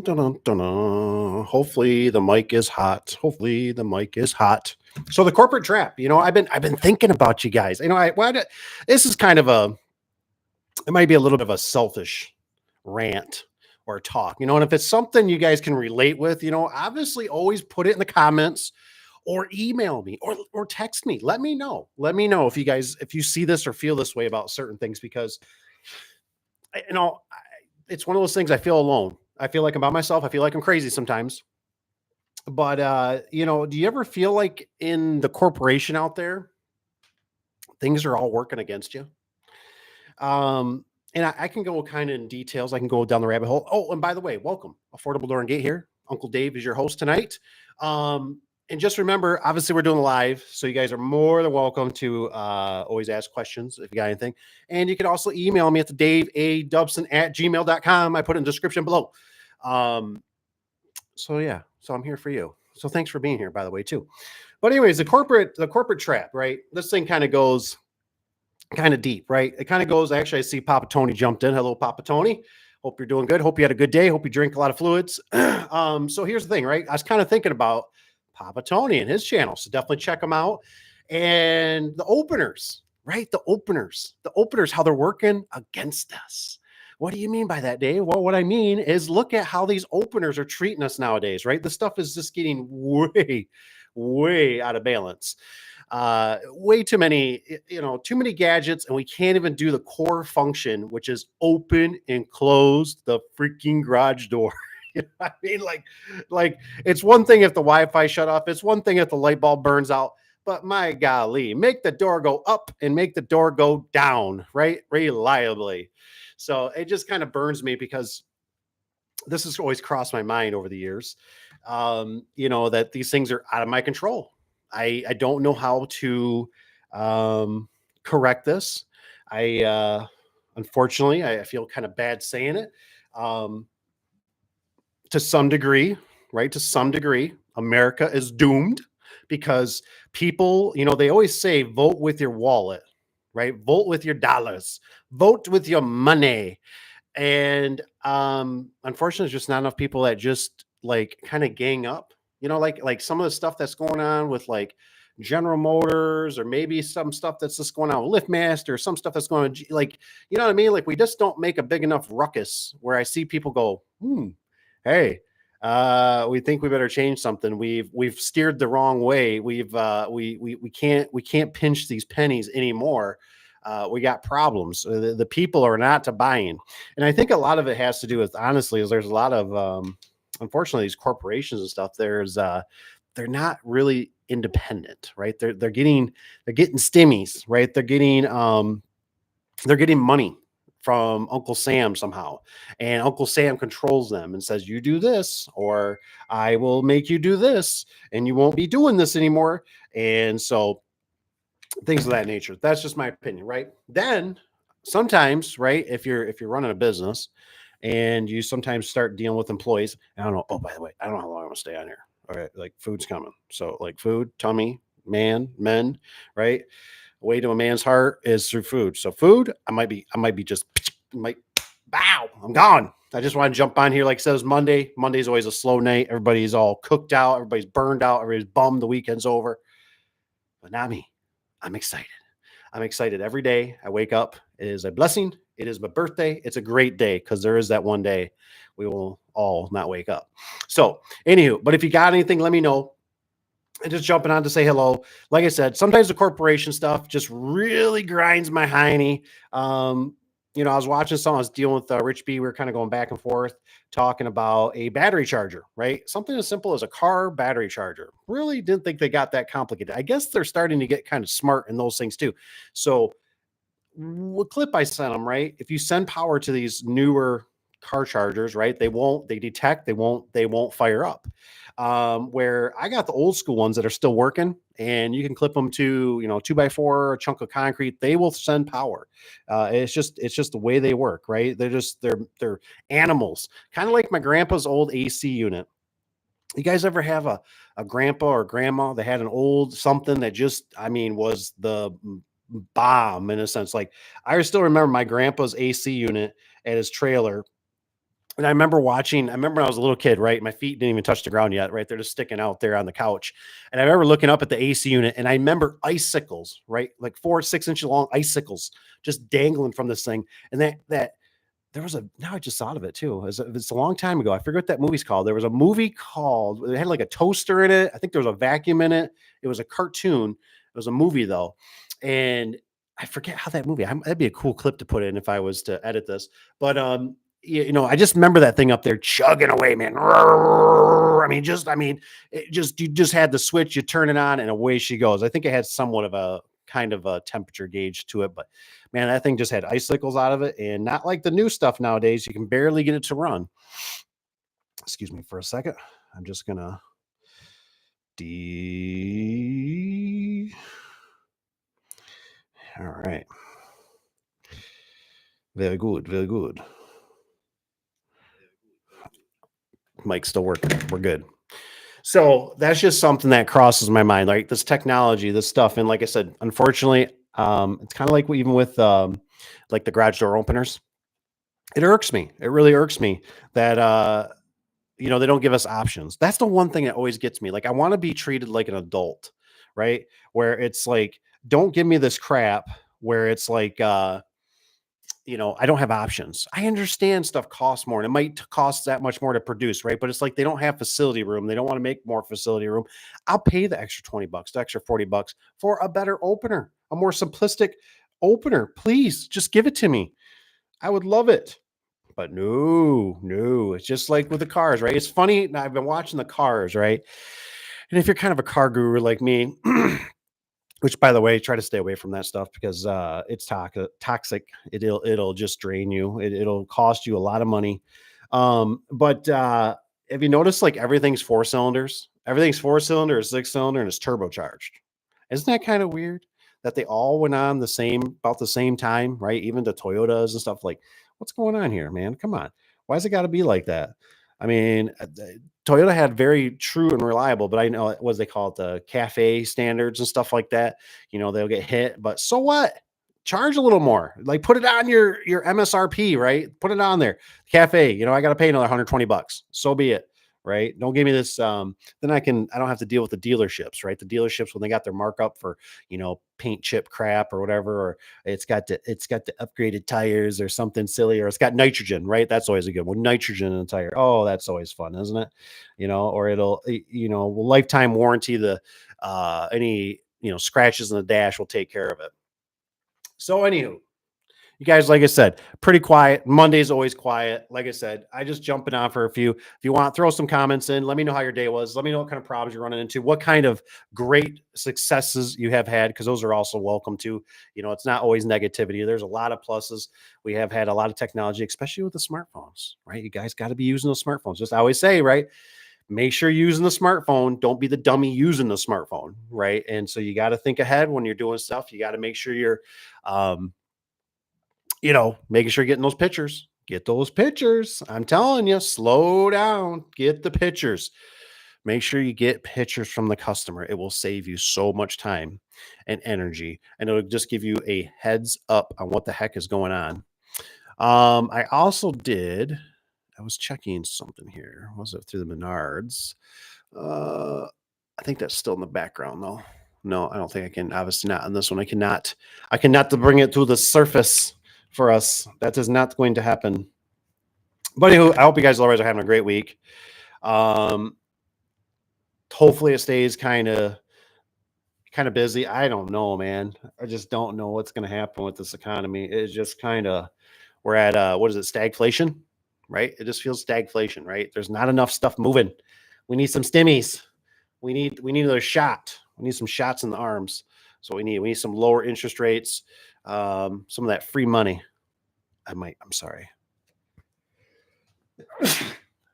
dun, dun, dun, dun. Hopefully the mic is hot. Hopefully the mic is hot. So the corporate trap. I've been thinking about you guys. This is kind of it might be a little bit of a selfish rant or talk. And if it's something you guys can relate with, obviously always put it in the comments or email me or text me. Let me know. Let me know if you see this or feel this way about certain things because it's one of those things. I feel alone. I feel like I'm by myself. I feel like I'm crazy sometimes. But do you ever feel like in the corporation out there, things are all working against you? Um, and I can go kind of in details. I can go down the rabbit hole. Oh, and by the way, welcome. Affordable Door and Gate here. Uncle Dave is your host tonight. And just remember, obviously, we're doing live. So you guys are more than welcome to always ask questions if you got anything. And you can also email me at the daveadubson@gmail.com. I put it in the description below. So yeah, so I'm here for you. So thanks for being here, by the way, too. But anyways, the corporate trap, right? This thing kind of goes kind of deep, right? It kind of goes. Actually, I see Papa Tony jumped in. Hello, Papa Tony. Hope you're doing good. Hope you had a good day. Hope you drink a lot of fluids. So here's the thing, right? I was kind of thinking about Papa Tony and his channel, so definitely check them out. And the openers, right? The openers, how they're working against us. What do you mean by that, Dave? Well, what I mean is look at how these openers are treating us nowadays, right? The stuff is just getting way, way out of balance. Way too many, too many gadgets, and we can't even do the core function, which is open and close the freaking garage door. I mean, like it's one thing if the Wi-Fi shut off, it's one thing if the light bulb burns out, but my golly, make the door go up and make the door go down, right? Reliably. So it just kind of burns me because this has always crossed my mind over the years, that these things are out of my control. I don't know how to correct this. Unfortunately, I feel kind of bad saying it. To some degree, right? To some degree, America is doomed because people, they always say vote with your wallet, right? Vote with your dollars, vote with your money. And unfortunately, there's just not enough people that just like kind of gang up, like some of the stuff that's going on with like General Motors, or maybe some stuff that's just going on with LiftMaster, some stuff that's going on, like, you know what I mean? Like we just don't make a big enough ruckus where I see people go, hey, we think we better change something. We've steered the wrong way. We can't pinch these pennies anymore. We got problems. The people are not to buying. And I think a lot of it has to do with, honestly, is there's a lot of, unfortunately, these corporations and stuff, they're not really independent, right? They're getting stimmies, right? They're getting money from Uncle Sam somehow. And Uncle Sam controls them and says, you do this, or I will make you do this, and you won't be doing this anymore. And so things of that nature. That's just my opinion, right? Then sometimes, right, if you're running a business and you sometimes start dealing with employees, I don't know. Oh, by the way, I don't know how long I'm gonna stay on here. Okay, like food's coming. So like food, tummy, men, right? Way to a man's heart is through food. So food, I might be just bow, I'm gone. I just want to jump on here. Like it says Monday. Monday's always a slow night. Everybody's all cooked out, everybody's burned out, everybody's bummed the weekend's over. But not me. I'm excited. I'm excited every day. I wake up. It is a blessing. It is my birthday. It's a great day because there is that one day we will all not wake up. So, anywho, but if you got anything, let me know. And just jumping on to say hello. Like I said, sometimes the corporation stuff just really grinds my hiney. I was watching someone, I was dealing with Rich B. We were kind of going back and forth talking about a battery charger, right? Something as simple as a car battery charger. Really didn't think they got that complicated. I guess they're starting to get kind of smart in those things too. So, what clip I sent them, right? If you send power to these newer car chargers, right, they won't fire up. Where I got the old school ones that are still working, and you can clip them to 2x4, a chunk of concrete. They will send power. It's just the way they work, right? They're animals, kind of like my grandpa's old AC unit. You guys ever have a grandpa or grandma that had an old something that just, was the bomb in a sense? Like I still remember my grandpa's AC unit at his trailer. And I remember when I was a little kid, right? My feet didn't even touch the ground yet, right? They're just sticking out there on the couch. And I remember looking up at the AC unit and I remember icicles, right? Like 4 or 6 inch long icicles just dangling from this thing. And that there was a now I just thought of it too. It's a long time ago. I forget what that movie's called. There was a movie called it had like a toaster in it. I think there was a vacuum in it. It was a cartoon. It was a movie though. And I forget how that movie. That'd be a cool clip to put in if I was to edit this. But I just remember that thing up there chugging away, man. You just had the switch, you turn it on, and away she goes. I think it had somewhat of a kind of a temperature gauge to it, but man, that thing just had icicles out of it, and not like the new stuff nowadays. You can barely get it to run. Excuse me for a second. I'm just gonna de. All right. Very good. Very good. Mike's still working. We're good. So that's just something that crosses my mind, like this technology, this stuff. And like I said, unfortunately, it's kind of like even with like the garage door openers. It irks me. It really irks me that they don't give us options. That's the one thing that always gets me. Like I want to be treated like an adult, right? Where it's like, don't give me this crap where it's like I don't have options. I understand stuff costs more and it might cost that much more to produce, right? But it's like they don't have facility room. They don't want to make more facility room. I'll pay the extra 20 bucks, the extra 40 bucks for a better opener, a more simplistic opener. Please just give it to me. I would love it. But no, no, it's just like with the cars, right? It's funny. Now, I've been watching the cars, right? And if you're kind of a car guru like me, which by the way, try to stay away from that stuff because it's toxic. It'll just drain you. It'll cost you a lot of money. But have you noticed like everything's four cylinders? Everything's four cylinder, or six cylinder, and it's turbocharged. Isn't that kind of weird that they all went on about the same time, right? Even the Toyotas and stuff like, what's going on here, man? Come on. Why's it got to be like that? I mean, Toyota had very true and reliable, but I know what they call it, the cafe standards and stuff like that. They'll get hit, but so what? Charge a little more. Like put it on your MSRP, right? Put it on there. Cafe, I got to pay another 120 bucks. So be it, right? Don't give me this. Then I don't have to deal with the dealerships, right? The dealerships when they got their markup for paint chip crap or whatever, or it's got the upgraded tires or something silly, or it's got nitrogen, right? That's always a good one. Nitrogen in the tire. Oh, that's always fun, isn't it? Or it'll lifetime warranty the any scratches in the dash will take care of it. So anywho, you guys, like I said, pretty quiet. Monday's always quiet. Like I said, I just jumping on for a few. If you want, throw some comments in. Let me know how your day was. Let me know what kind of problems you're running into, what kind of great successes you have had, because those are also welcome too. It's not always negativity. There's a lot of pluses. We have had a lot of technology, especially with the smartphones, right? You guys got to be using those smartphones. Just I always say, right? Make sure you're using the smartphone. Don't be the dummy using the smartphone, right? And so you got to think ahead when you're doing stuff. You got to make sure you're um, making sure you're getting those pictures. Get those pictures. I'm telling you, slow down. Get the pictures. Make sure you get pictures from the customer. It will save you so much time and energy, and it'll just give you a heads up on what the heck is going on. I also did. I was checking something here. Was it through the Menards? Uh, I think that's still in the background though. No, I don't think I can. Obviously not on this one. I cannot. I cannot bring it to the surface for us. That is not going to happen. But anywho, I hope you guys always are having a great week. Um, hopefully it stays kind of busy. I don't know, man. I just don't know what's going to happen with this economy. It's just kind of we're at what is it, stagflation, right? It just feels stagflation, right? There's not enough stuff moving. We need some stimmies. We need another shot. We need some shots in the arms. So we need some lower interest rates, some of that free money. I'm sorry.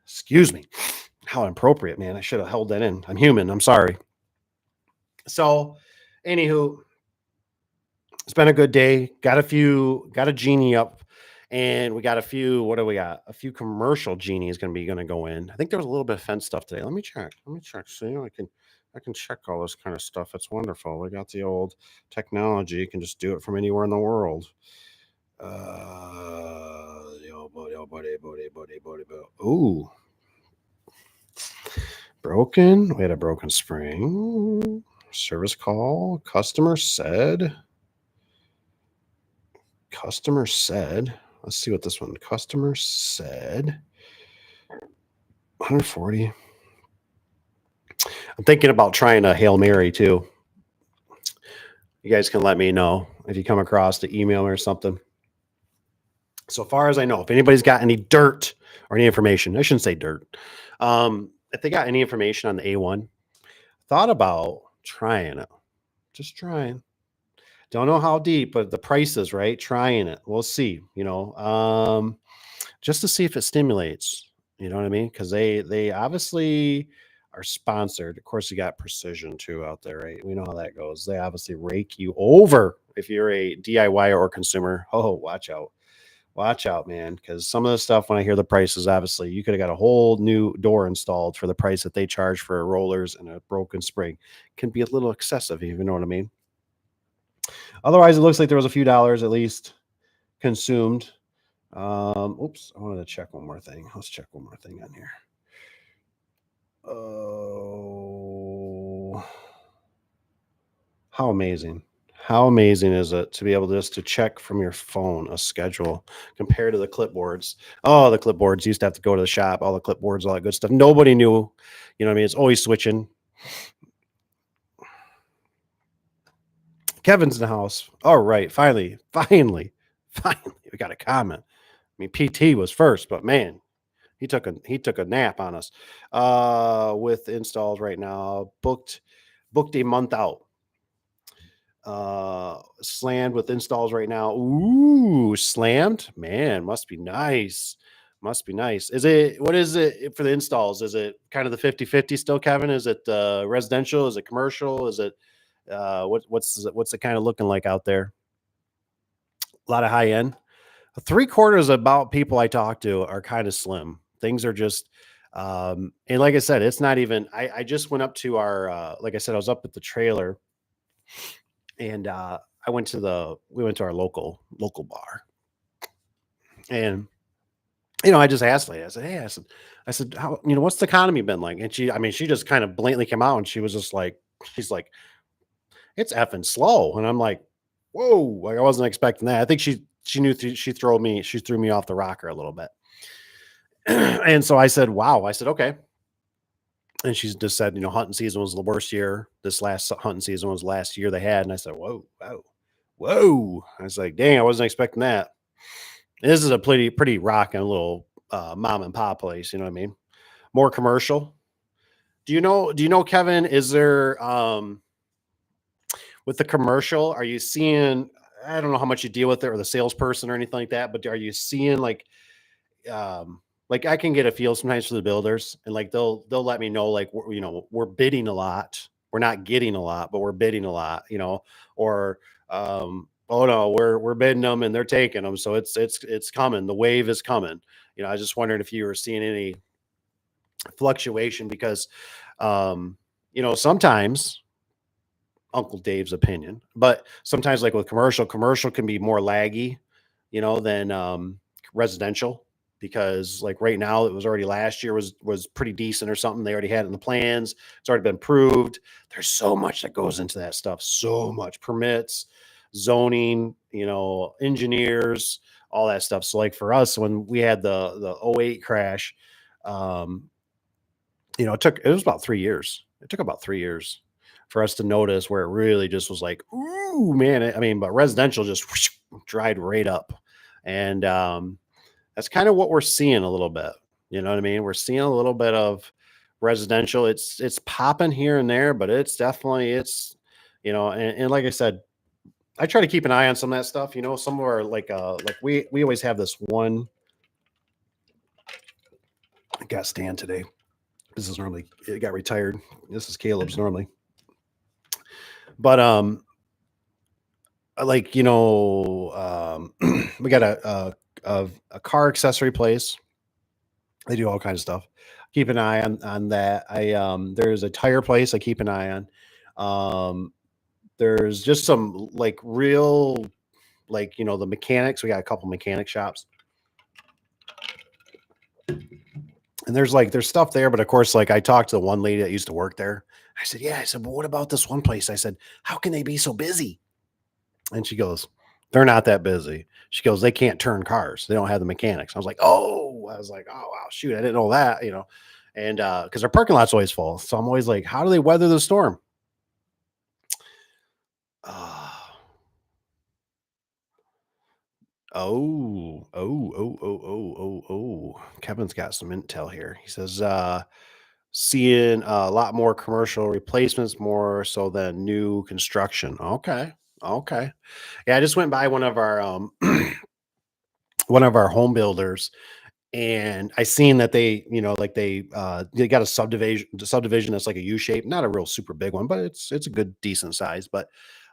Excuse me. How inappropriate, man. I should have held that in. I'm human. I'm sorry. So, anywho, it's been a good day. Got a genie up, and we got a few. What do we got? A few commercial genies going to go in. I think there was a little bit of fence stuff today. Let me check. Let me check. See, I can check all this kind of stuff. It's wonderful. We got the old technology. You can just do it from anywhere in the world. Oh Ooh, broken. We had a broken spring. Service call. Customer said. Let's see what this one. Customer said 140. I'm thinking about trying a Hail Mary too. You guys can let me know if you come across the email or something. So far as I know, if anybody's got any dirt or any information, I shouldn't say dirt. If they got any information on the A1, thought about trying it. Just trying. Don't know how deep, but the price is right. Trying it. We'll see, just to see if it stimulates. You know what I mean? Because they obviously are sponsored. Of course, you got Precision too out there, right? We know how that goes. They obviously rake you over if you're a DIY or consumer. Oh, watch out. Watch out, man, because some of the stuff, when I hear the prices, obviously, you could have got a whole new door installed for the price that they charge for rollers and a broken spring. Can be a little excessive, you know what I mean? Otherwise, it looks like there was a few dollars at least consumed. Oops, I wanted to check one more thing. Let's check one more thing on here. Oh, how amazing. How amazing is it to be able just to check from your phone a schedule compared to the clipboards? Oh, the clipboards used to have to go to the shop, all the clipboards, all that good stuff. Nobody knew, you know what I mean? It's always switching. Kevin's in the house. All right, finally, we got a comment. I mean, PT was first, but man, he took a nap on us. With installs right now, booked a month out. Slammed with installs right now. Ooh, slammed. Man, must be nice. Must be nice. What is it for the installs? Is it kind of the 50-50 still, Kevin? Is it residential? Is it commercial? Is it what's it kind of looking like out there? A lot of high end. 3/4 about people I talk to are kind of slim. Things are just, and like I said, it's not even. I just went up to our, like I said, I was up at the trailer, and we went to our local bar, and I just asked Leah. I said, hey, I said, how, what's the economy been like? And she just kind of blatantly came out, and she was just like, she's like, it's effing slow, and I'm like, whoa, like I wasn't expecting that. I think she knew she threw me off the rocker a little bit. And so I said, wow. I said, okay. And she just said, hunting season was the worst year. This last hunting season was the last year they had. And I said, whoa, whoa, whoa. I was like, dang, I wasn't expecting that. And this is a pretty rocking little mom and pop place. You know what I mean? More commercial. Do you know, Kevin, is there, with the commercial, are you seeing, I don't know how much you deal with it or the salesperson or anything like that, but are you seeing like I can get a feel sometimes for the builders, and like they'll let me know, like, we're bidding a lot. We're not getting a lot, but we're bidding a lot, or oh no, we're bidding them and they're taking them. So it's coming. The wave is coming. I was just wondering if you were seeing any fluctuation because sometimes Uncle Dave's opinion, but sometimes like with commercial can be more laggy, than residential, because like right now it was already last year was pretty decent or something. They already had it in the plans. It's already been proved. There's so much that goes into that stuff. So much permits, zoning, engineers, all that stuff. So like for us, when we had the '08 crash, it was about 3 years. It took about 3 years for us to notice where it really just was like, ooh, man. But residential just whoosh, dried right up. And that's kind of what we're seeing a little bit. You know what I mean? We're seeing a little bit of residential. It's popping here and there, but it's definitely, and like I said, I try to keep an eye on some of that stuff. Some of our like we always have this one. I got Stan today. This is normally, it got retired. This is Caleb's normally. But like we got a car accessory place. They do all kinds of stuff. Keep an eye on that. There's a tire place I keep an eye on. There's just some like real, like, the mechanics. We got a couple mechanic shops. And there's stuff there, but of course, like I talked to the one lady that used to work there. I said, "Yeah." I said, "But what about this one place?" I said, "How can they be so busy?" And she goes, "They're not that busy." She goes, "They can't turn cars. They don't have the mechanics." I was like, "Oh wow, shoot, I didn't know that." And because our parking lot's always full, so I'm always like, "How do they weather the storm?" Uh, Kevin's got some intel here. He says, seeing a lot more commercial replacements more so than new construction. Okay. Okay. Yeah, I just went by one of our one of our home builders, and I seen that like they got a subdivision that's like a U shape, not a real super big one, but it's a good decent size. But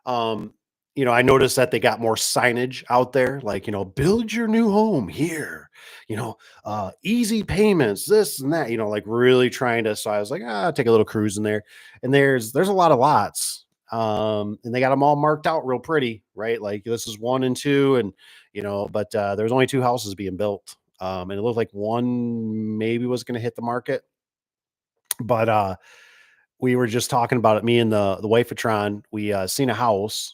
um, I noticed that they got more signage out there, like, build your new home here, easy payments, this and that, like really trying to. So I was like, take a little cruise in there, and there's a lot of lots. And they got them all marked out real pretty, right? Like this is one and two, and but there's only two houses being built, and it looked like one maybe was going to hit the market. But we were just talking about it. Me and the wife of Tron, we seen a house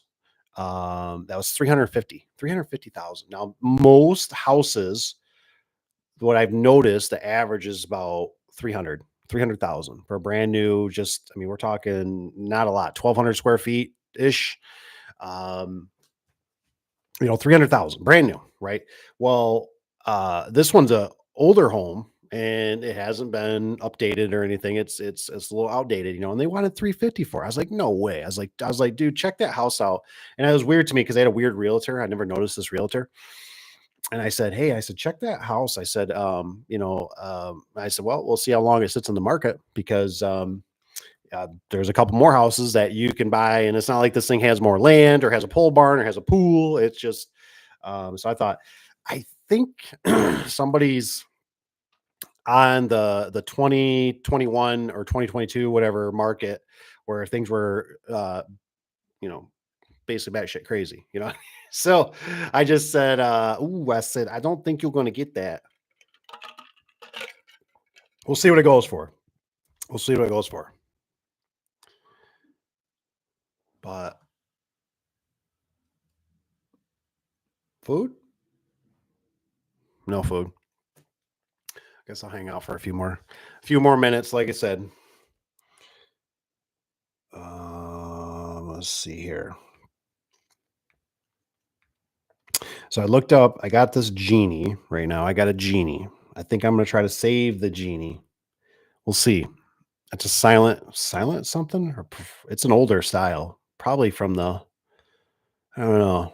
that was 350,000. Now, most houses, what I've noticed, the average is about 300,000 for a brand new. Just, I mean, we're talking not a lot, 1,200 square feet ish. Um, 300,000 brand new, right? Well, this one's a older home and it hasn't been updated or anything. It's a little outdated, and they wanted 350 for it. I was like, no way. I was like, dude, check that house out. And it was weird to me because they had a weird realtor. I never noticed this realtor. And I said, "Hey," I said, "check that house." I said, I said, "Well, we'll see how long it sits in the market because there's a couple more houses that you can buy, and it's not like this thing has more land or has a pole barn or has a pool. It's just." So I thought, I think somebody's on the 2021 or 2022 whatever market where things were you know basically batshit crazy. So I just said, "Ooh," I said, "I don't think you're going to get that." We'll see what it goes for. We'll see what it goes for. But food, no food. Guess I'll hang out for a few more minutes. Like I said, let's see here. So I looked up. I got this genie right now. I got a genie. I think I'm gonna try to save the genie. We'll see. It's a silent something, or it's an older style, probably from the. I don't know.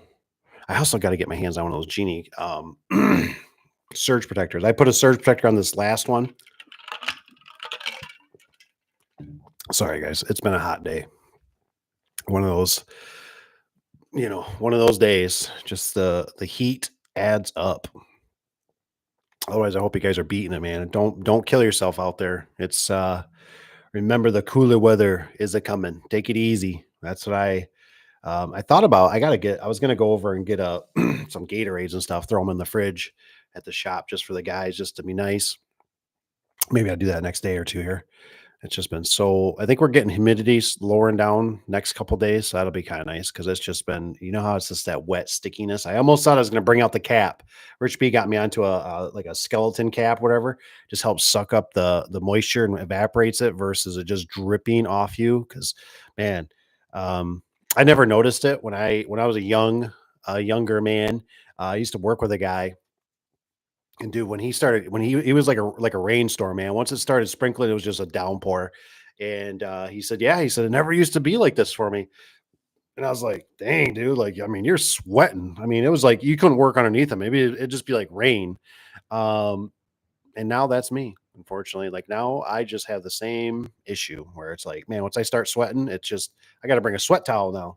I also got to get my hands on one of those genie surge protectors. I put a surge protector on this last one. Sorry, guys. It's been a hot day. One of those, one of those days. Just the heat adds up. Otherwise, I hope you guys are beating it, man. And don't kill yourself out there. It's remember the cooler weather is a coming. Take it easy. That's what I thought about. I was gonna go over and get some Gatorades and stuff, throw them in the fridge at the shop just for the guys, just to be nice. Maybe I'll do that next day or two here. It's just been so. I think we're getting humidity lowering down next couple days, so that'll be kind of nice because it's just been. How it's just that wet stickiness. I almost thought I was going to bring out the cap. Rich B got me onto a like a skeleton cap, whatever. Just helps suck up the moisture and evaporates it versus it just dripping off you. Because man, I never noticed it when I was a younger man. I used to work with a guy, and dude, when he was like a rainstorm, man. Once it started sprinkling, it was just a downpour. And he said, "Yeah," he said, "it never used to be like this for me." And I was like, "Dang, dude! Like, I mean, you're sweating. I mean, it was like you couldn't work underneath it. Maybe it'd just be like rain." Um, and now that's me. Unfortunately, like now I just have the same issue where it's like, man, once I start sweating, it's just I got to bring a sweat towel now.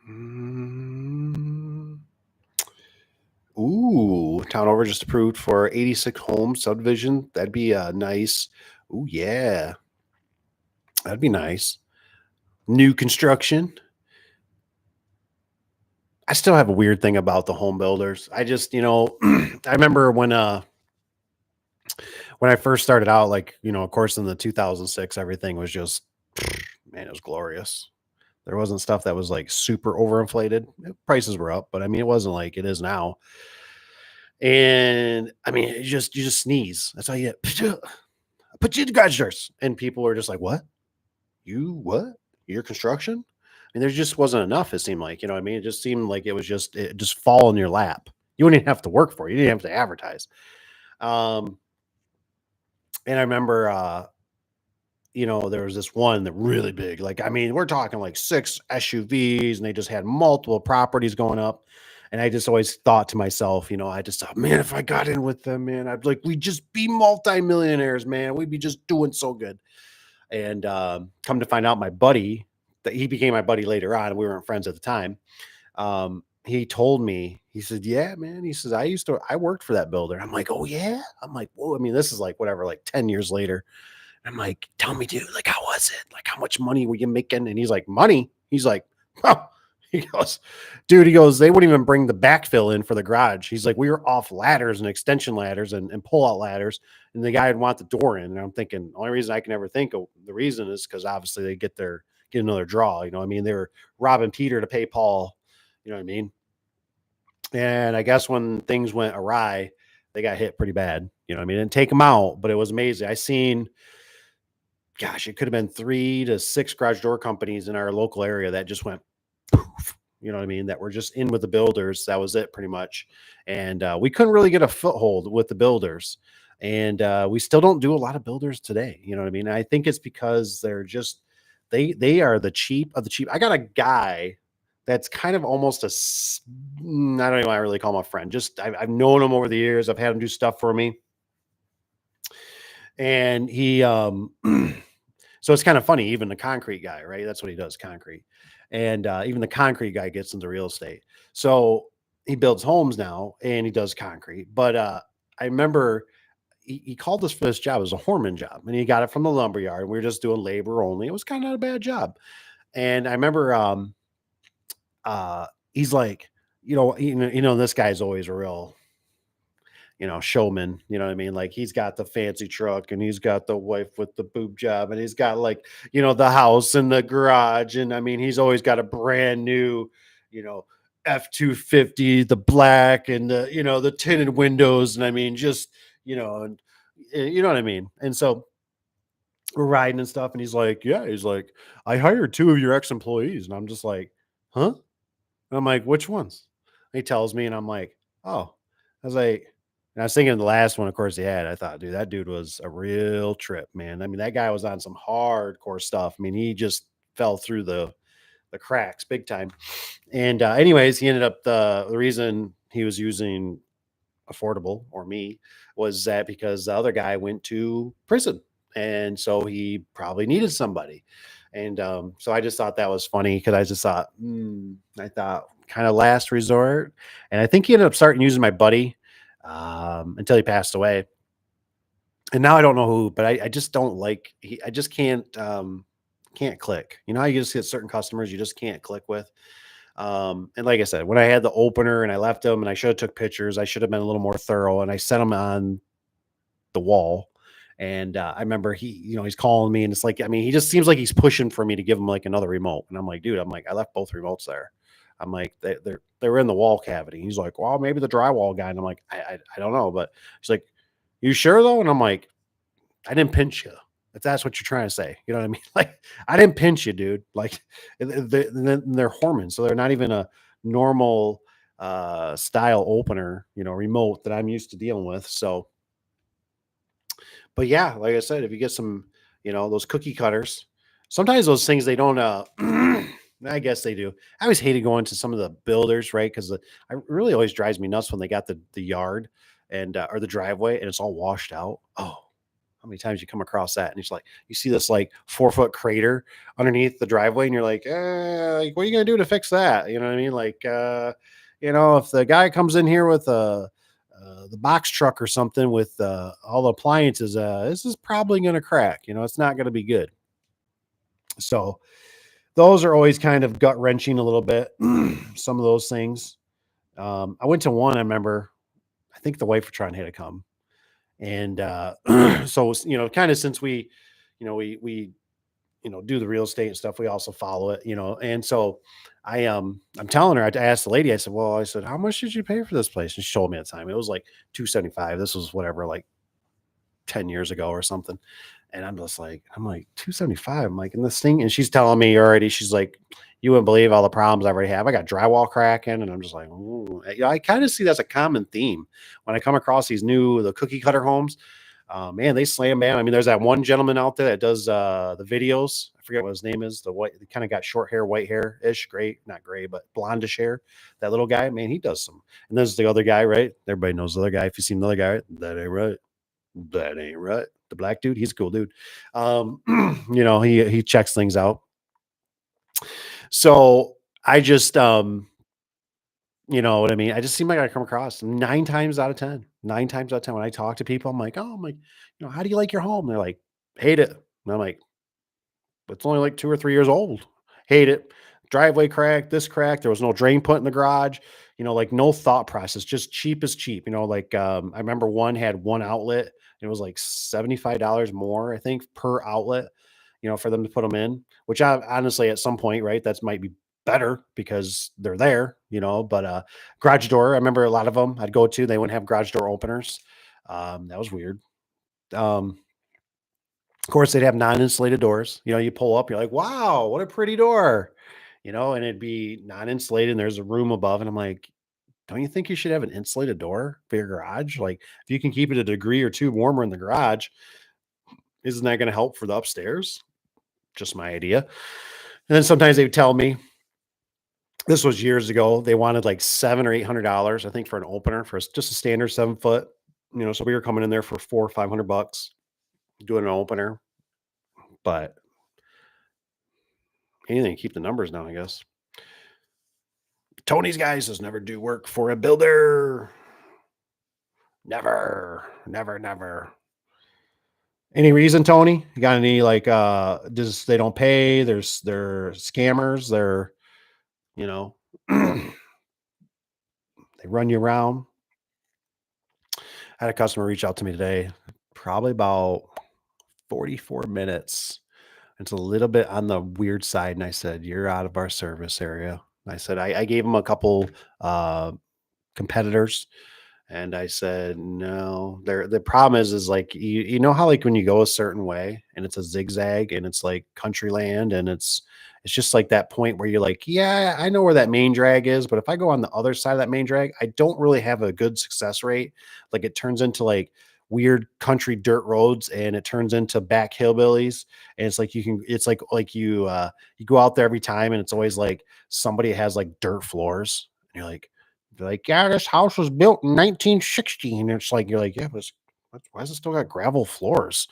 Mm. Ooh, town over just approved for 86 home subdivision. That'd be nice. Ooh, yeah, that'd be nice. New construction. I still have a weird thing about the home builders. I just, I remember when I first started out, like, of course, in the 2006, everything was just, man, it was glorious. There wasn't stuff that was like super overinflated. Prices were up, but I mean, it wasn't like it is now. And I mean, you just sneeze. That's all you get. Put you in the garage doors. And people are just like, what? You what? Your construction? And there just wasn't enough, it seemed like, what I mean? It just seemed like it just fall in your lap. You wouldn't even have to work for it. You didn't have to advertise. Um, and I remember there was this one that really big. Like, I mean, we're talking like 6 SUVs, and they just had multiple properties going up. And I just always thought to myself, I just thought, man, if I got in with them, man, I'd like we'd just be multimillionaires, man. We'd be just doing so good. And come to find out, my buddy, that he became my buddy later on. We weren't friends at the time. He told me, he said, "Yeah, man." He says, I worked for that builder." I'm like, "Oh yeah." I'm like, "Whoa." I mean, this is like whatever, like 10 years later. I'm like, "Tell me, dude, like, how was it? Like, how much money were you making?" And he's like, "Money." He's like, "Oh," he goes, "Dude," he goes, "they wouldn't even bring the backfill in for the garage." He's like, "We were off ladders and extension ladders and pull out ladders, and the guy would want the door in." And I'm thinking, the only reason I can ever think of the reason is because obviously they get another draw. I mean, they were robbing Peter to pay Paul. You know what I mean? And I guess when things went awry, they got hit pretty bad. I mean, it didn't take them out, but it was amazing. I seen, gosh, it could have been 3 to 6 garage door companies in our local area that just went poof. You know what I mean? That were just in with the builders. That was it pretty much. And we couldn't really get a foothold with the builders. And we still don't do a lot of builders today. You know what I mean? I think it's because they're just they are the cheap of the cheap. I got a guy that's kind of almost I don't even want to really call him a friend. Just I've known him over the years. I've had him do stuff for me, and he so it's kind of funny. Even the concrete guy, right? That's what he does, concrete, and even the concrete guy gets into real estate. So he builds homes now, and he does concrete. But I remember he called us for this job. It was a Horman job, and he got it from the lumber yard. We were just doing labor only. It was kind of not a bad job. And I remember he's like, this guy's always a real, showman, you know what I mean? Like, he's got the fancy truck, and he's got the wife with the boob job, and he's got, like, the house and the garage. And I mean, he's always got a brand new, you know, F-250, the black, and the tinted windows. And I mean, just, and you know what I mean? And so we're riding and stuff. And he's like, yeah, he's like, "I hired 2 of your ex-employees." And I'm just like, huh? And I'm like, "Which ones?" He tells me, and I'm like, "Oh." I was like, and I was thinking the last one, of course, he had. I thought, dude, that dude was a real trip, man. I mean, that guy was on some hardcore stuff. I mean, he just fell through the cracks big time. And anyways, he ended up the reason he was using affordable or me was that because the other guy went to prison, and so he probably needed somebody. And so I just thought that was funny because I just thought, I thought kind of last resort. And I think he ended up starting using my buddy until he passed away. And now I don't know who, but I just don't like. I just can't click. How you just get certain customers you just can't click with. And like I said, when I had the opener and I left him, and I should have took pictures, I should have been a little more thorough, and I sent them on the wall. And I remember he's calling me, and it's like, I mean, he just seems like he's pushing for me to give him like another remote. And I'm like, dude, I'm like, I left both remotes there. I'm like, they were in the wall cavity. He's like, well, maybe the drywall guy. And I'm like, I don't know, but he's like, you sure though? And I'm like, I didn't pinch you. If that's what you're trying to say, you know what I mean? Like, I didn't pinch you, dude. Like, they're Hormons, so they're not even a normal style opener, remote that I'm used to dealing with. So, but yeah, like I said, if you get some, those cookie cutters, sometimes those things they don't. I guess they do. I always hated going to some of the builders, right? Because I really always drives me nuts when they got the yard and or the driveway and it's all washed out. Oh, how many times you come across that, and it's like you see this like 4-foot crater underneath the driveway, and you're like, what are you gonna do to fix that? You know what I mean? Like, if the guy comes in here with the box truck or something with all the appliances, this is probably gonna crack. It's not gonna be good. So, those are always kind of gut wrenching a little bit. Some of those things. I went to one. I remember. I think the wife was trying to hit a come, and so kind of since we, we do the real estate and stuff. We also follow it, and so I'm telling her. I asked the lady. I said, "Well," I said, "how much did you pay for this place?" And she told me at the time it was like 275. This was whatever, like 10 years ago or something. And I'm like 275. I'm like, in this thing, and she's telling me already. She's like, "You wouldn't believe all the problems I already have. I got drywall cracking," and I'm just like, "Ooh." I kind of see that's a common theme when I come across the cookie cutter homes. Man, they slam bam. I mean, there's that one gentleman out there that does the videos. I forget what his name is. The white, kind of got short hair, white hair ish, gray, not gray, but blondish hair. That little guy, man, he does some. And there's the other guy, right? Everybody knows the other guy. If you see another guy, that ain't right. That ain't right. The black dude, he's a cool dude. He checks things out. So I just you know what I mean? I just seem like I come across 9 times out of 10 when I talk to people, I'm like, how do you like your home? They're like, hate it. And I'm like, it's only like 2 or 3 years old. Hate it. Driveway crack, this crack. There was no drain put in the garage. Like no thought process, just cheap as cheap. I remember one had one outlet. And it was like $75 more, I think, per outlet. For them to put them in. Which I honestly, at some point, right, that's might be better because they're there. But garage door. I remember a lot of them I'd go to. They wouldn't have garage door openers. That was weird. Um, of course, they'd have non-insulated doors. You pull up, you're like, wow, what a pretty door. And it'd be non-insulated and there's a room above. And I'm like, don't you think you should have an insulated door for your garage? Like, if you can keep it a degree or two warmer in the garage, isn't that going to help for the upstairs? Just my idea. And then sometimes they would tell me, this was years ago, they wanted like $700 or $800, I think, for an opener for just a standard 7 foot. So we were coming in there for 400 or 500 bucks doing an opener. But anything to keep the numbers down, I guess. Tony's guys does never do work for a builder. Never, never, never. Any reason, Tony? You got any just they don't pay? They're scammers. You know, they run you around. I had a customer reach out to me today, probably about 44 minutes. It's a little bit on the weird side. And I said, "You're out of our service area." I said, I gave him a couple competitors. And I said, "No, the problem is like, you know how, like, when you go a certain way and it's a zigzag and it's like country land and it's just like that point where you're like, yeah, I know where that main drag is, but if I go on the other side of that main drag, I don't really have a good success rate. Like, it turns into like weird country dirt roads and it turns into back hillbillies. And it's like you go out there every time and it's always like somebody has like dirt floors. And you're like, they're like, "Yeah, this house was built in 1960." And it's like, you're like, "Yeah, but why does it still got gravel floors?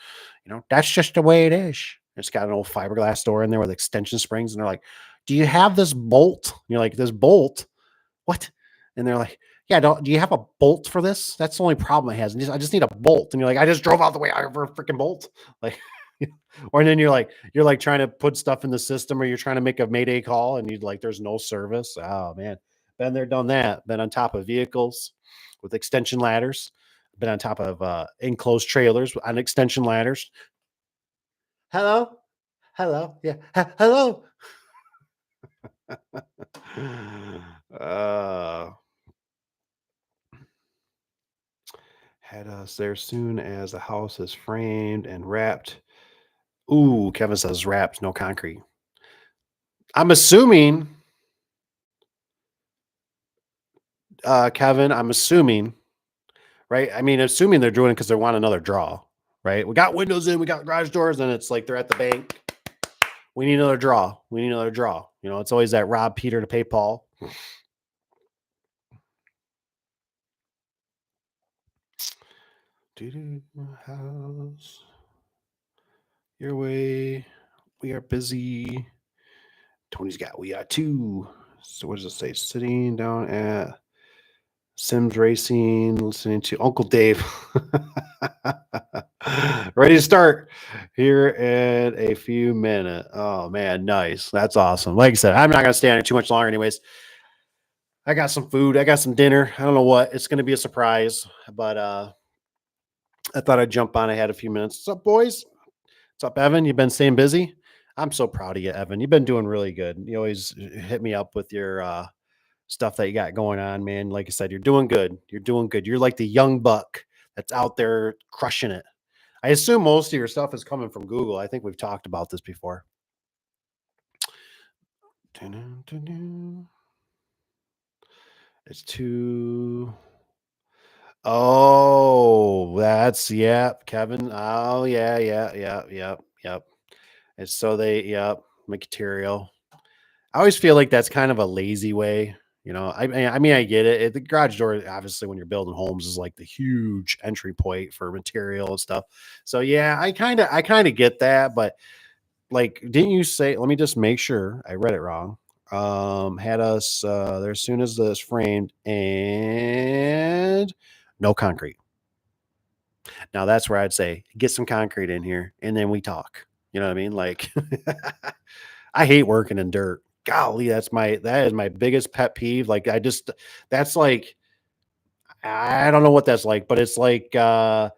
That's just the way it is." It's got an old fiberglass door in there with extension springs. And they're like, "Do you have this bolt?" And you're like, "This bolt? What?" And they're like, "Yeah, do you have a bolt for this? That's the only problem I has. I just need a bolt." And you're like, "I just drove out the way out for a freaking bolt." Like, or then you're like trying to put stuff in the system or you're trying to make a mayday call and there's no service. Oh man. Been there, done that. Been on top of vehicles with extension ladders. Been on top of enclosed trailers on extension ladders. Hello? Hello? Yeah. Hello? uh, had us there soon as the house is framed and wrapped. Ooh, Kevin says wrapped, no concrete. I'm assuming, Kevin, I'm assuming, right? I mean, assuming they're doing it because they want another draw, right? We got windows in, we got garage doors, and it's like they're at the bank. We need another draw. We need another draw. It's always that rob Peter to pay Paul. House your way. We are busy. Tony's got we are too. So what does it say? Sitting down at Sims Racing, listening to Uncle Dave. Ready to start here in a few minutes. Oh man, nice. That's awesome. Like I said, I'm not gonna stay on here too much longer. Anyways, I got some food. I got some dinner. I don't know what. It's gonna be a surprise, but I thought I'd jump on. I had a few minutes. What's up, boys? What's up, Evan? You've been staying busy. I'm so proud of you, Evan. You've been doing really good. You always hit me up with your stuff that you got going on, man. Like I said, you're doing good. You're doing good. You're like the young buck that's out there crushing it. I assume most of your stuff is coming from Google. I think we've talked about this before. It's too. Oh, that's yep, Kevin. Oh yeah, yep. It's so they yep material. I always feel like that's kind of a lazy way. I mean, I get it. The garage door, obviously, when you're building homes, is like the huge entry point for material and stuff. So yeah, I kind of get that, but like, didn't you say? Let me just make sure I read it wrong. Had us there as soon as this framed and no concrete. Now that's where I'd say get some concrete in here and then we talk. You know what I mean? Like, I hate working in dirt. Golly, that is my biggest pet peeve. Like, that's like I don't know what that's like, but it's like putting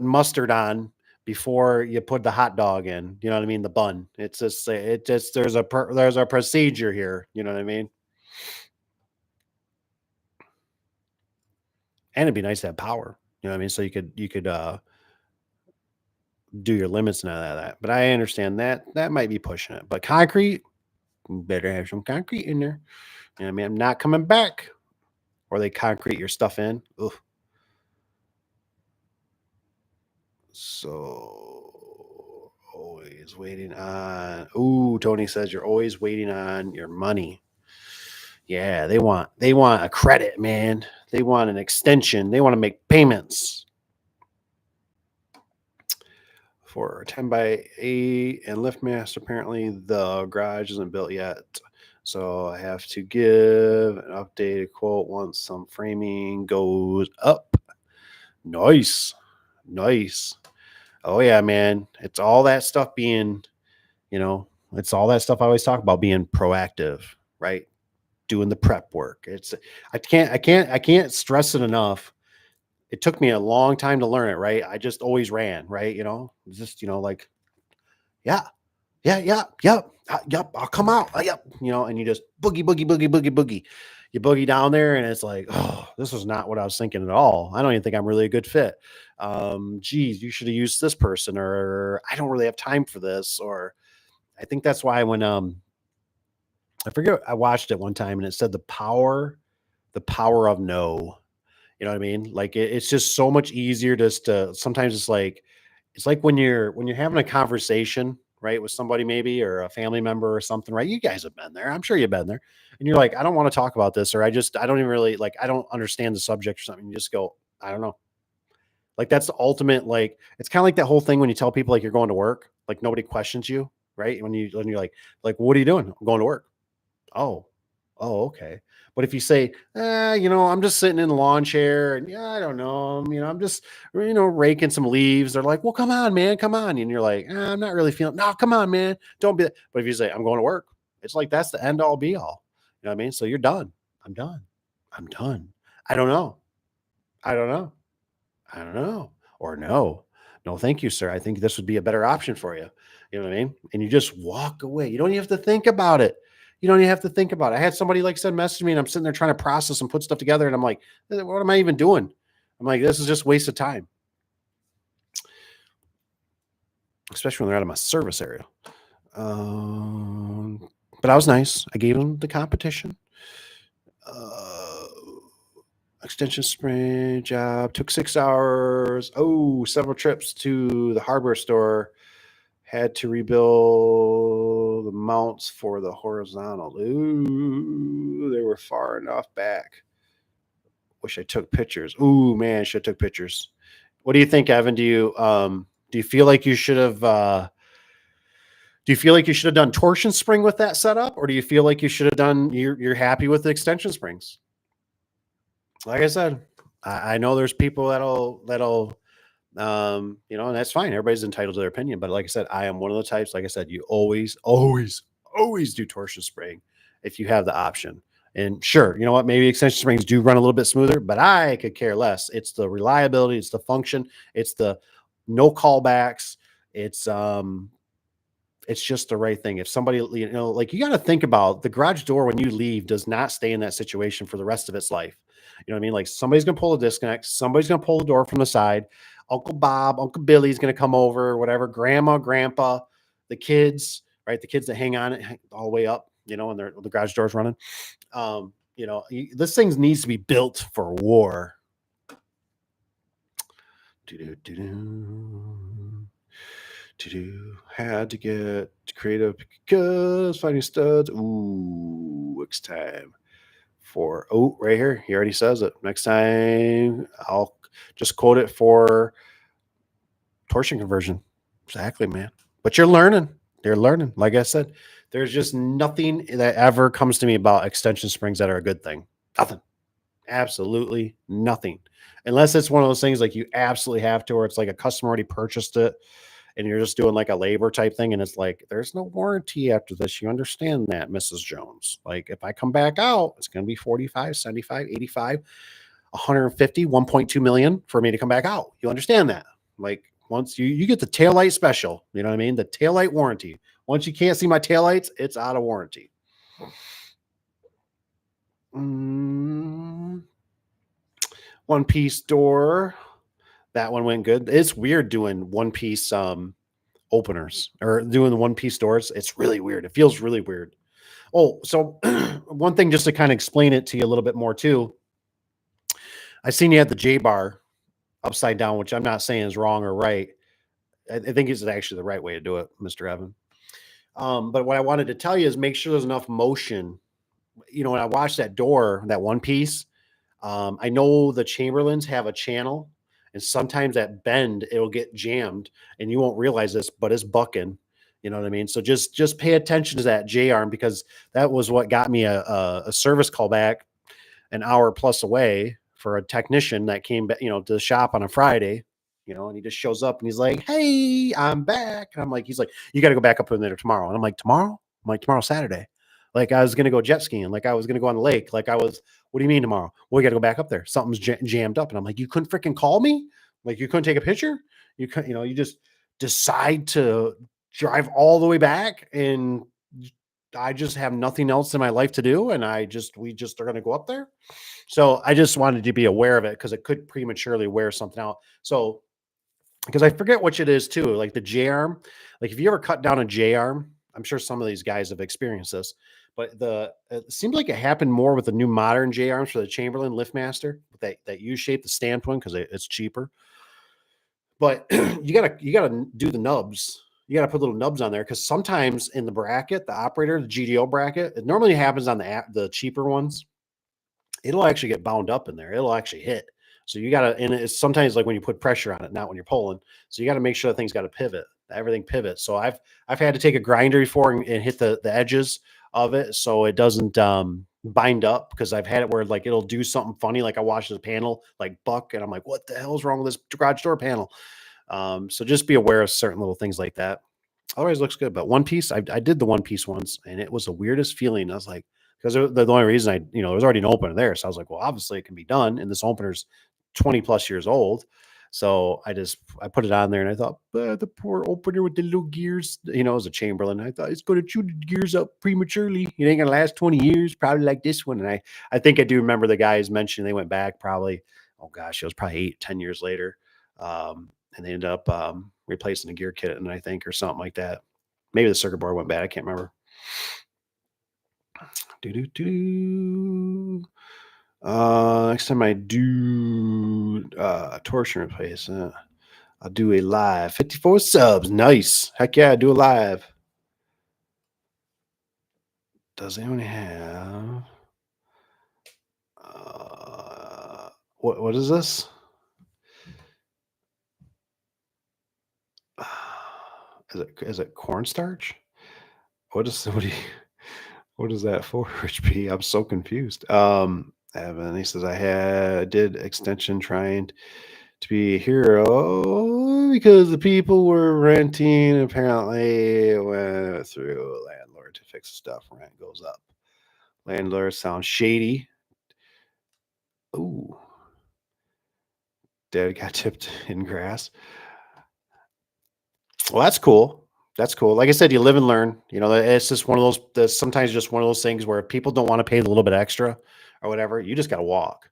mustard on before you put the hot dog in. You know what I mean? The bun. It just there's a procedure here. You know what I mean? And it'd be nice to have power. You know what I mean? So you could do your limits and all that. But I understand that might be pushing it. But concrete, better have some concrete in there. You know what I mean? I'm not coming back. Or they concrete your stuff in. Ugh. So always waiting on. Ooh, Tony says you're always waiting on your money. Yeah, they want a credit, man. They want an extension. They want to make payments for a 10 by 8 and lift mast. Apparently, the garage isn't built yet. So I have to give an updated quote once some framing goes up. Nice. Nice. Oh yeah, man. It's all that stuff it's all that stuff I always talk about being proactive, right? Doing the prep work. I can't stress it enough. It took me a long time to learn it, right? I just always ran, right? Just like, yeah, yep, I'll come out. Yep, and you just boogie, boogie, boogie, boogie, boogie. You boogie down there, and it's like, oh, this was not what I was thinking at all. I don't even think I'm really a good fit. Geez, you should have used this person, or I don't really have time for this, or I think that's why when I forget I watched it one time and it said the power of no. You know what I mean? Like it's just so much easier just to sometimes it's like when you're having a conversation, right, with somebody maybe or a family member or something, right? You guys have been there. I'm sure you've been there. And you're like, I don't want to talk about this, or I don't even really like I don't understand the subject or something. You just go, I don't know. Like that's the ultimate, like it's kind of like that whole thing when you tell people like you're going to work, like nobody questions you, right? When you're like, what are you doing? I'm going to work. Oh, oh, okay. But if you say, I'm just sitting in the lawn chair and yeah, I don't know, I'm just, raking some leaves. They're like, well, come on, man, come on. And you're like, I'm not really feeling, no, come on, man. Don't be that. But if you say, I'm going to work, it's like, that's the end all be all. You know what I mean? So you're done. I'm done. I'm done. I don't know. I don't know. I don't know. Or no, no, thank you, sir. I think this would be a better option for you. You know what I mean? And you just walk away. You don't even have to think about it. You don't even have to think about it. I had somebody like I said message me and I'm sitting there trying to process and put stuff together. And I'm like, what am I even doing? I'm like, this is just waste of time, especially when they're out of my service area. Um, but I was nice. I gave them the competition. Uh, Extension spray job took 6 hours. Oh, several trips to the hardware store. Had to rebuild the mounts for the horizontal. Ooh, they were far enough back. Wish I took pictures. Ooh, man, should have took pictures. What do you think, Evan? Do you feel like you should have done torsion spring with that setup, or do you feel like you should have done you're happy with the extension springs? Like I said, I know there's people that'll and that's fine. Everybody's entitled to their opinion. But like I said, I am one of the types, like I said, you always do torsion spraying if you have the option. And sure, you know what? Maybe extension springs do run a little bit smoother, but I could care less. It's the reliability, it's the function, it's the no callbacks. It's just the right thing. If somebody, like you got to think about the garage door when you leave does not stay in that situation for the rest of its life. You know what I mean? Like somebody's going to pull a disconnect, somebody's going to pull the door from the side. Uncle Bob, Uncle Billy's going to come over, whatever, grandma, grandpa, the kids, right? The kids that hang on it all the way up, and the garage door's running. This thing needs to be built for war. Had to get creative because finding studs. Ooh, it's time for right here. He already says it. Next time I'll just quote it for torsion conversion. Exactly, man. But you're learning. You're learning. Like I said, there's just nothing that ever comes to me about extension springs that are a good thing. Nothing. Absolutely nothing. Unless it's one of those things like you absolutely have to, or it's like a customer already purchased it and you're just doing like a labor type thing. And it's like, there's no warranty after this. You understand that, Mrs. Jones. Like if I come back out, it's going to be 45, 75, 85, 150, 1.2 million for me to come back out. You understand that? Like once you get the taillight special, you know what I mean? The taillight warranty. Once you can't see my taillights, it's out of warranty. One piece door. That one went good. It's weird doing one piece openers or doing the one piece doors. It's really weird. It feels really weird. Oh, so one thing just to kind of explain it to you a little bit more too. I seen you at the J bar upside down, which I'm not saying is wrong or right. I think it's actually the right way to do it, Mr. Evan. But what I wanted to tell you is make sure there's enough motion. When I watch that door, that one piece, I know the Chamberlains have a channel, and sometimes that bend it'll get jammed, and you won't realize this, but it's bucking. You know what I mean? So just pay attention to that J arm because that was what got me a service call back an hour plus away for a technician that came back, to the shop on a Friday. And he just shows up and he's like, "Hey, I'm back." And I'm like, he's like, "You got to go back up in there tomorrow." And I'm like, "Tomorrow?" I'm like, "Tomorrow, Saturday." Like I was gonna go jet skiing, like I was gonna go on the lake, like I was. What do you mean tomorrow? Well, we got to go back up there. Something's jammed up, and I'm like, "You couldn't freaking call me? Like you couldn't take a picture? You couldn't, you just decide to drive all the way back, and I just have nothing else in my life to do, and we just are gonna go up there." So I just wanted to be aware of it because it could prematurely wear something out. So because I forget which it is too, like the J arm. Like if you ever cut down a J arm, I'm sure some of these guys have experienced this, but it seems like it happened more with the new modern J arms for the Chamberlain Liftmaster, that U shape, the stand one, because it's cheaper. But you gotta do the nubs. You gotta put little nubs on there because sometimes in the bracket, the operator, the GDO bracket, it normally happens on the cheaper ones. It'll actually get bound up in there. It'll actually hit. So you gotta, and it's sometimes like when you put pressure on it, not when you're pulling. So you got to make sure the thing's got a pivot. Everything pivots. So I've had to take a grinder before and hit the edges of it so it doesn't bind up because I've had it where like it'll do something funny. Like I watched the panel like buck, and I'm like, what the hell's wrong with this garage door panel? So just be aware of certain little things like that. Otherwise, it looks good. But one piece, I did the one piece once, and it was the weirdest feeling. I was like, because the only reason there was already an opener there, so I was like, well, obviously it can be done, and this opener's 20 plus years old. So I put it on there, and I thought, the poor opener with the little gears, it was a Chamberlain. I thought it's going to chew the gears up prematurely. It ain't gonna last 20 years, probably like this one. And I think I do remember the guys mentioning they went back probably, oh gosh, it was probably 8-10 years later. And they ended up replacing the gear kit, and I think, or something like that. Maybe the circuit board went bad. I can't remember. Next time I do torsion replacement, I'll do a live 54 subs. Nice. Heck yeah, I do a live. Does anyone have what is this? Is it cornstarch? What is that for, Rich P? I'm so confused. Evan, he says, did extension trying to be a hero because the people were renting. Apparently, went through a landlord to fix stuff. Rent goes up. Landlord sounds shady. Ooh, dad got tipped in grass. Well, that's cool. That's cool. Like I said, you live and learn. It's just one of those. There's sometimes just one of those things where if people don't want to pay a little bit extra or whatever, you just got to walk.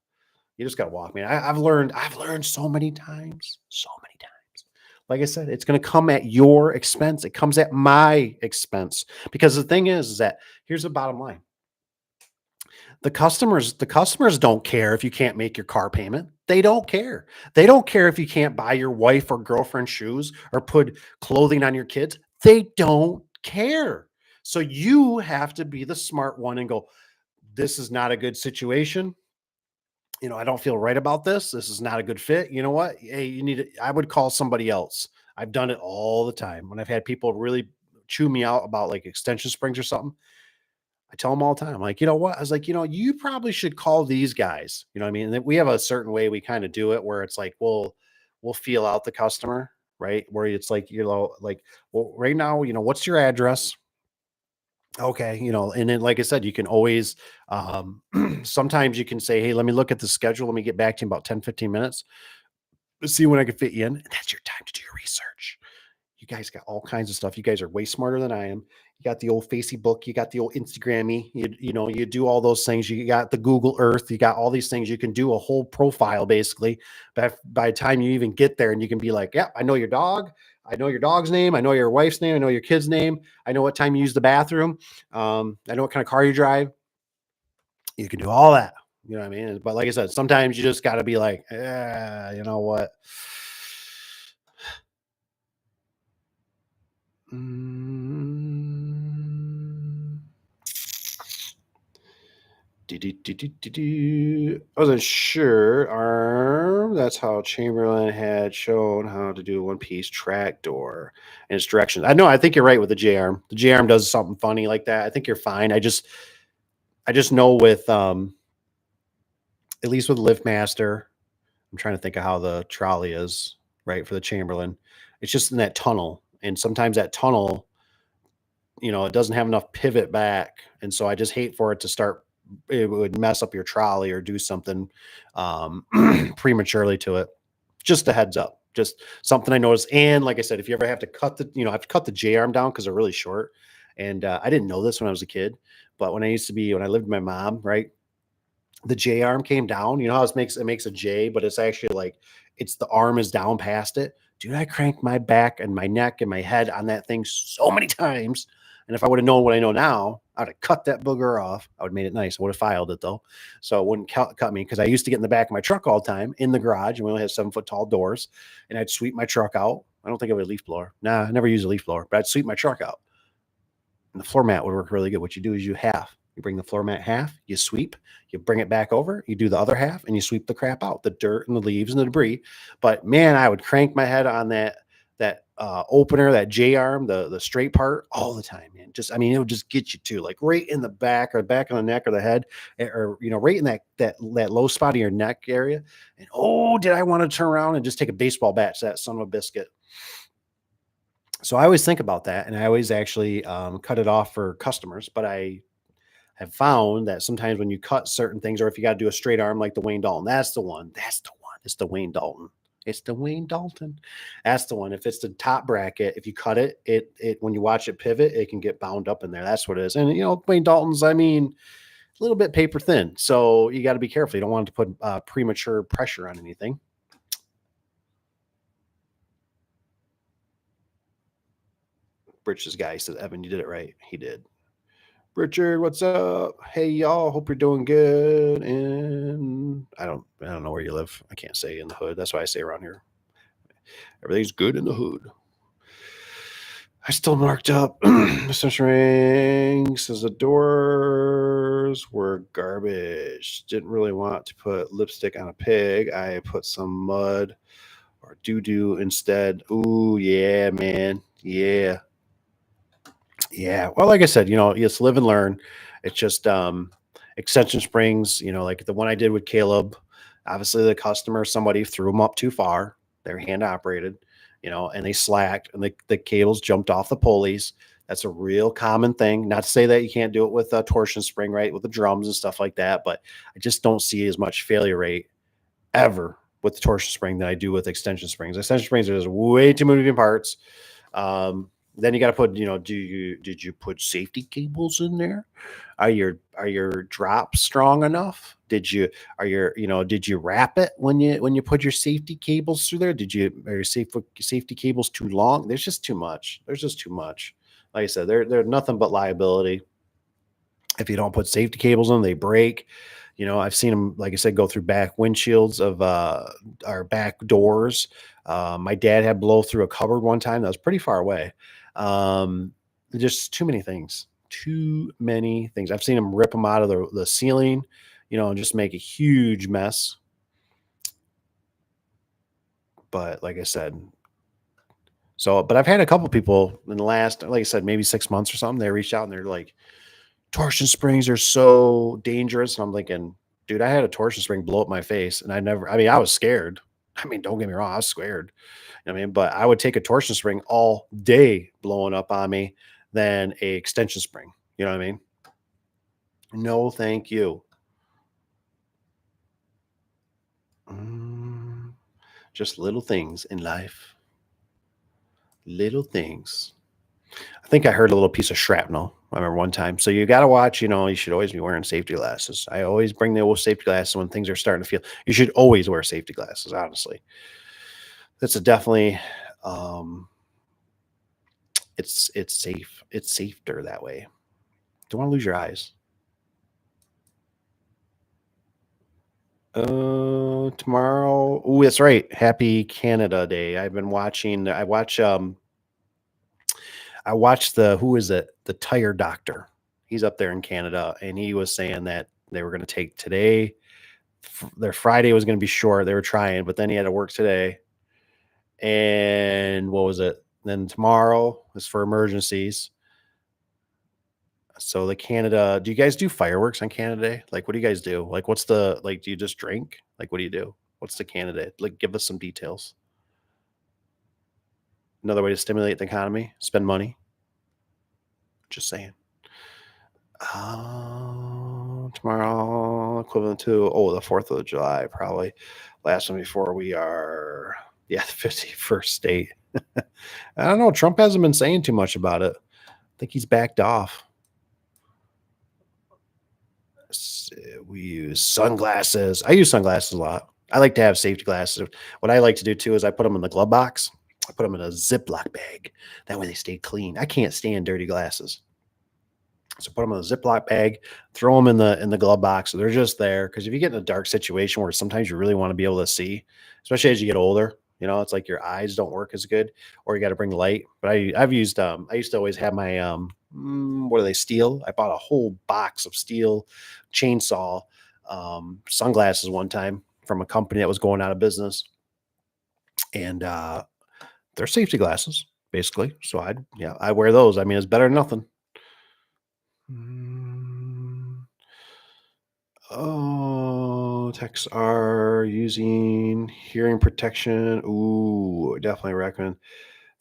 You just got to walk, man. I've learned. I've learned so many times. So many times. Like I said, it's going to come at your expense. It comes at my expense because the thing is that here's the bottom line: the customers don't care if you can't make your car payment. They don't care. They don't care if you can't buy your wife or girlfriend shoes or put clothing on your kids. They don't care. So you have to be the smart one and go, this is not a good situation. I don't feel right about this. This is not a good fit. You know what? Hey, I would call somebody else. I've done it all the time when I've had people really chew me out about like extension springs or something. I tell them all the time, like, you know what? I was like, you probably should call these guys. You know what I mean? And then we have a certain way we kind of do it where it's like, we'll feel out the customer, right? Where it's like, like, well, right now, what's your address? Okay, and then like I said, you can always sometimes you can say, hey, let me look at the schedule. Let me get back to you in about 10, 15 minutes. Let's see when I can fit you in. And that's your time to do your research. You guys got all kinds of stuff. You guys are way smarter than I am. You got the old Facebook, you got the old Instagrammy, you do all those things. You got the Google Earth, you got all these things. You can do a whole profile basically. But by the time you even get there and you can be like, yeah, I know your dog. I know your dog's name. I know your wife's name. I know your kid's name. I know what time you use the bathroom. I know what kind of car you drive. You can do all that. You know what I mean? But like I said, sometimes you just got to be like, you know what? Mm. I wasn't sure. That's how Chamberlain had shown how to do a one piece track door and its directions. I know. I think you're right with the J arm. The J arm does something funny like that. I think you're fine. I just know with at least with LiftMaster, I'm trying to think of how the trolley is right for the Chamberlain. It's just in that tunnel, and sometimes that tunnel it doesn't have enough pivot back. And so I just hate for it to start, it would mess up your trolley or do something prematurely to it. Just a heads up, just something I noticed. And like I said, if you ever have to cut I have to cut the J arm down because they're really short. And I didn't know this when I was a kid, but when I lived with my mom, right? The J arm came down. You know how it makes a J, but it's actually like the arm is down past it. Dude, I cranked my back and my neck and my head on that thing so many times. And if I would have known what I know now, I would have cut that booger off. I would have made it nice. I would have filed it though. So it wouldn't cut me because I used to get in the back of my truck all the time in the garage. And we only had 7 foot tall doors. And I'd sweep my truck out. I don't think I would leaf blower. Nah, I never used a leaf blower, but I'd sweep my truck out. And the floor mat would work really good. What you do is you bring the floor mat half, you sweep, you bring it back over, you do the other half, and you sweep the crap out, the dirt and the leaves and the debris. But man, I would crank my head on that opener, that J arm, the straight part all the time, man. It would just get you too, like right in the back or back of the neck or the head, or right in that low spot of your neck area. And oh, did I want to turn around and just take a baseball bat to that son of a biscuit? So I always think about that, and I always actually cut it off for customers. But I have found that sometimes when you cut certain things, or if you got to do a straight arm like the Wayne Dalton, that's the one. That's the one. It's the Wayne Dalton. It's the Wayne Dalton. That's the one. If it's the top bracket, if you cut it, it when you watch it pivot, it can get bound up in there. That's what it is. And Wayne Dalton's, I mean, a little bit paper thin, so you got to be careful. You don't want to put premature pressure on anything. Bridges guy says, Evan, you did it right. He did. Richard, what's up? Hey y'all, hope you're doing good. And I don't know where you live. I can't say in the hood. That's why I say around here. Everything's good in the hood. I still marked up. Mr. Ring says the doors were garbage. Didn't really want to put lipstick on a pig. I put some mud or doo-doo instead. Ooh, yeah, man. Yeah. Yeah. Well, like I said, it's live and learn. It's just Extension springs, like the one I did with Caleb, obviously the customer, somebody threw them up too far. They're hand operated, and they slacked and the cables jumped off the pulleys. That's a real common thing. Not to say that you can't do it with a torsion spring, right? With the drums and stuff like that, but I just don't see as much failure rate ever with the torsion spring than I do with extension springs. Extension springs are just way too many moving parts. Then you got to put, did you put safety cables in there? Are your drops strong enough? Did you wrap it when you put your safety cables through there? Are your safety cables too long? There's just too much. There's just too much. Like I said, they're nothing but liability. If you don't put safety cables in, they break. I've seen them, like I said, go through back windshields of our back doors. My dad had blow through a cupboard one time that was pretty far away. Um, just too many things. Too many things. I've seen them rip them out of the ceiling, and just make a huge mess. But like I said, but I've had a couple people in the last, like I said, maybe 6 months or something. They reached out and they're like, torsion springs are so dangerous. And I'm thinking, dude, I had a torsion spring blow up my face and I was scared. I mean, don't get me wrong, I was scared. But I would take a torsion spring all day blowing up on me than a extension spring. You know what I mean? No, thank you. Mm, just little things in life. Little things. I think I heard a little piece of shrapnel. I remember one time. So you got to watch, you should always be wearing safety glasses. I always bring the old safety glasses when things are starting to feel, you should always wear safety glasses, honestly. That's a definitely, um, it's safe. It's safer that way. Don't want to lose your eyes. Tomorrow. Oh, that's right. Happy Canada Day. I watched who is it? The tire doctor. He's up there in Canada, and he was saying that they were going to take today. Their Friday was going to be short. They were trying, but then he had to work today. And what was it? Then tomorrow is for emergencies. So the Canada, do you guys do fireworks on Canada Day? Like, what do you guys do? Like, do you just drink? Like, what do you do? What's the Canada? Like, give us some details. Another way to stimulate the economy, spend money. Just saying. Tomorrow equivalent to the 4th of July, probably last one before we are the 51st state. I don't know. Trump hasn't been saying too much about it. I think he's backed off. We use sunglasses. I use sunglasses a lot. I like to have safety glasses. What I like to do too is I put them in the glove box. I put them in a Ziploc bag. That way they stay clean. I can't stand dirty glasses. So put them in a Ziploc bag, throw them in the glove box. So they're just there. Because if you get in a dark situation where sometimes you really want to be able to see, especially as you get older, it's like your eyes don't work as good, or you got to bring light. But I used to always have my what are they, steel? I bought a whole box of steel chainsaw sunglasses one time from a company that was going out of business, and they're safety glasses basically. So I wear those. I mean, it's better than nothing. Oh, techs are using hearing protection. Ooh, definitely recommend